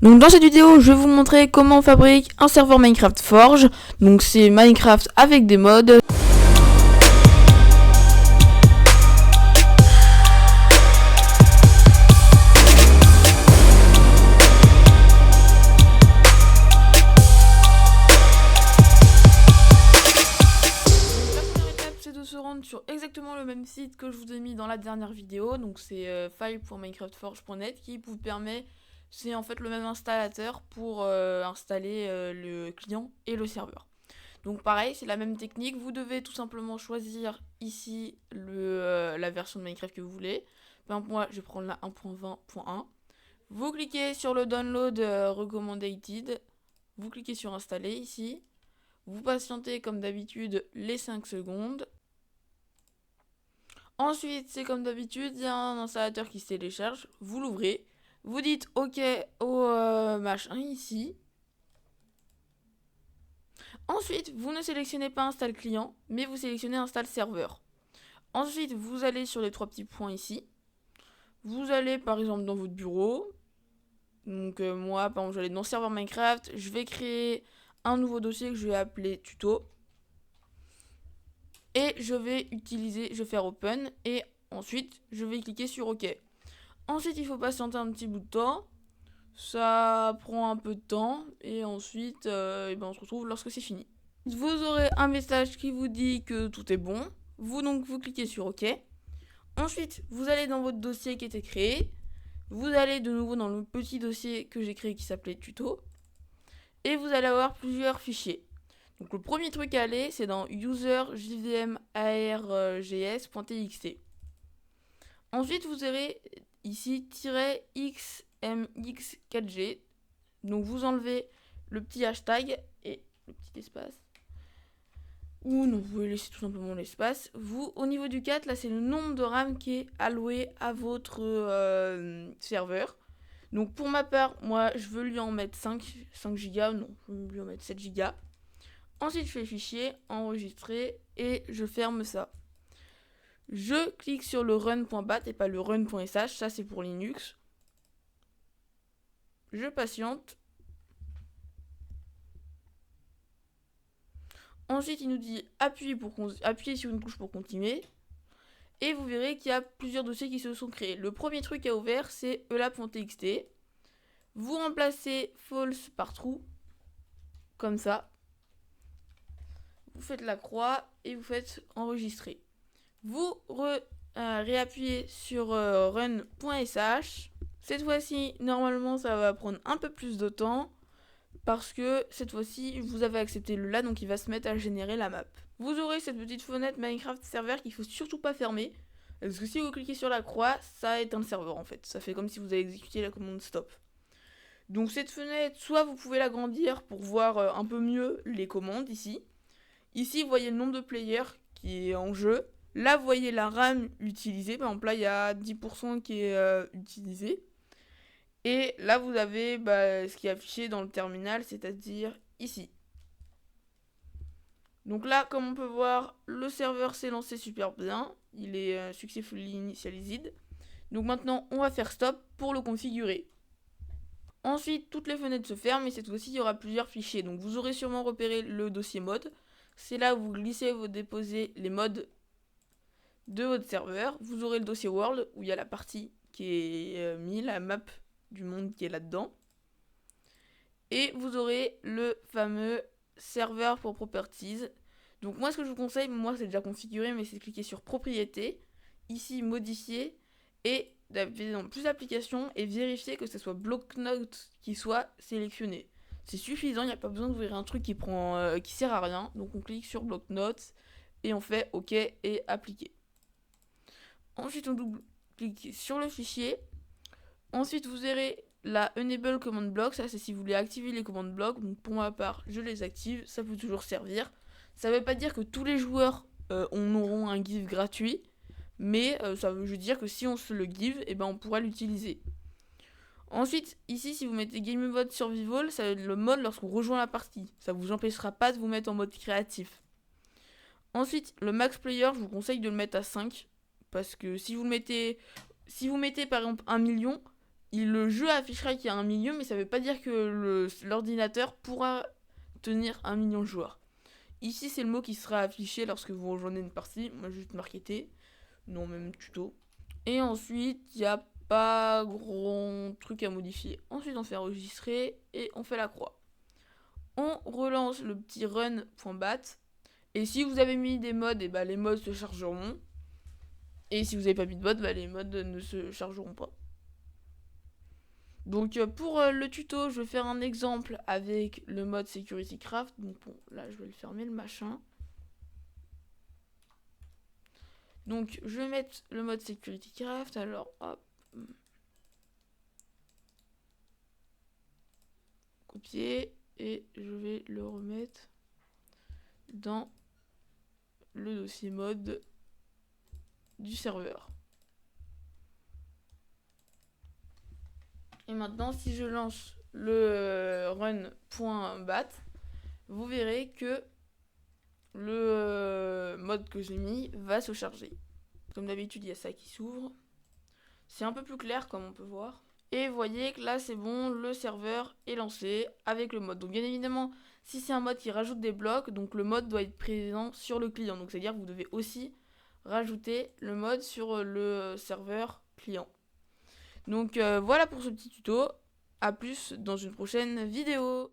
Donc dans cette vidéo, je vais vous montrer comment on fabrique un serveur Minecraft Forge. Donc c'est Minecraft avec des mods. C'est de se rendre sur exactement le même site que je vous ai mis dans la dernière vidéo. Donc c'est file.minecraftforge.net qui vous permet, c'est en fait le même installateur pour installer le client et le serveur. Donc pareil, c'est la même technique, vous devez tout simplement choisir ici la version de Minecraft que vous voulez. Par exemple, moi je vais prendre la 1.20.1. Vous cliquez sur le download recommended, vous cliquez sur installer ici. Vous patientez comme d'habitude les 5 secondes. Ensuite, c'est comme d'habitude, il y a un installateur qui se télécharge. Vous l'ouvrez. Vous dites OK au machin ici. Ensuite, vous ne sélectionnez pas install client, mais vous sélectionnez install serveur. Ensuite, vous allez sur les 3 petits points ici. Vous allez par exemple dans votre bureau. Donc moi, par exemple, j'allais dans serveur Minecraft. Je vais créer un nouveau dossier que je vais appeler tuto. Et je vais faire open et ensuite je vais cliquer sur OK. Ensuite il faut patienter un petit bout de temps, ça prend un peu de temps et ensuite on se retrouve lorsque c'est fini. Vous aurez un message qui vous dit que tout est bon, vous cliquez sur OK. Ensuite vous allez dans votre dossier qui était créé, vous allez de nouveau dans le petit dossier que j'ai créé qui s'appelait tuto et vous allez avoir plusieurs fichiers. Donc le premier truc à aller, c'est dans user jvm args.txt. Ensuite, vous aurez ici -xmx4g. Donc vous enlevez le petit hashtag et le petit espace. Ou non, vous pouvez laisser tout simplement l'espace. Vous, au niveau du 4, là, c'est le nombre de RAM qui est alloué à votre serveur. Donc pour ma part, moi, je veux lui en mettre 5 Go. Non, je veux lui en mettre 7 Go. Ensuite, je fais fichier, enregistrer et je ferme ça. Je clique sur le run.bat et pas le run.sh, ça c'est pour Linux. Je patiente. Ensuite, il nous dit appuyer sur une touche pour continuer. Et vous verrez qu'il y a plusieurs dossiers qui se sont créés. Le premier truc à ouvert, c'est elab.txt. Vous remplacez false par true, comme ça. Vous faites la croix et vous faites enregistrer. Vous réappuyez sur run.sh. Cette fois-ci, normalement, ça va prendre un peu plus de temps parce que cette fois-ci, vous avez accepté le là, donc il va se mettre à générer la map. Vous aurez cette petite fenêtre Minecraft Server qu'il ne faut surtout pas fermer parce que si vous cliquez sur la croix, ça éteint le serveur en fait. Ça fait comme si vous avez exécuté la commande stop. Donc cette fenêtre, soit vous pouvez l'agrandir pour voir un peu mieux les commandes ici. Ici, vous voyez le nombre de players qui est en jeu. Là, vous voyez la RAM utilisée. Par exemple, là, il y a 10% qui est utilisé. Et là, vous avez ce qui est affiché dans le terminal, c'est-à-dire ici. Donc là, comme on peut voir, le serveur s'est lancé super bien. Il est successfully initialized. Donc maintenant, on va faire stop pour le configurer. Ensuite, toutes les fenêtres se ferment et cette fois-ci, il y aura plusieurs fichiers. Donc vous aurez sûrement repéré le dossier mode. C'est là où vous glissez, vous déposez les modes de votre serveur. Vous aurez le dossier world où il y a la partie qui est mise, la map du monde qui est là-dedans. Et vous aurez le fameux serveur pour properties. Donc moi ce que je vous conseille, moi c'est déjà configuré, mais c'est de cliquer sur propriétés, ici modifier et d'appuyer dans plus applications et vérifier que ce soit bloc-notes qui soit sélectionné. C'est suffisant, il n'y a pas besoin d'ouvrir un truc qui sert à rien. Donc on clique sur bloc-notes et on fait OK et appliquer. Ensuite on double-clique sur le fichier. Ensuite vous aurez la Enable Command Block, ça c'est si vous voulez activer les commandes blocs. Donc pour ma part je les active, ça peut toujours servir. Ça ne veut pas dire que tous les joueurs auront un give gratuit, mais ça veut juste dire que si on se le give, on pourra l'utiliser. Ensuite, ici, si vous mettez Game Mode Survival, ça va être le mode lorsqu'on rejoint la partie. Ça ne vous empêchera pas de vous mettre en mode créatif. Ensuite, le Max Player, je vous conseille de le mettre à 5. Parce que si vous mettez par exemple 1 million, le jeu affichera qu'il y a 1 million, mais ça veut pas dire que l'ordinateur pourra tenir 1 million de joueurs. Ici, c'est le mot qui sera affiché lorsque vous rejoignez une partie. Moi, juste marketé. Non, même tuto. Et ensuite, il n'y a pas grand truc à modifier. Ensuite, on fait enregistrer et on fait la croix. On relance le petit run.bat. Et si vous avez mis des mods, et bah, les mods se chargeront. Et si vous n'avez pas mis de mods, bah, les mods ne se chargeront pas. Donc pour le tuto, je vais faire un exemple avec le mode Security Craft. Donc bon, là je vais le fermer le machin. Donc je vais mettre le mode Security Craft. Alors hop. Copier. Et je vais le remettre dans le dossier mode du serveur. Et maintenant, si je lance le run.bat, vous verrez que le mode que j'ai mis va se charger. Comme d'habitude, il y a ça qui s'ouvre. C'est un peu plus clair comme on peut voir. Et vous voyez que là, c'est bon, le serveur est lancé avec le mode. Donc bien évidemment, si c'est un mode qui rajoute des blocs, donc le mode doit être présent sur le client. Donc c'est-à-dire que vous devez aussi rajouter le mode sur le serveur client. Donc voilà pour ce petit tuto. A plus dans une prochaine vidéo.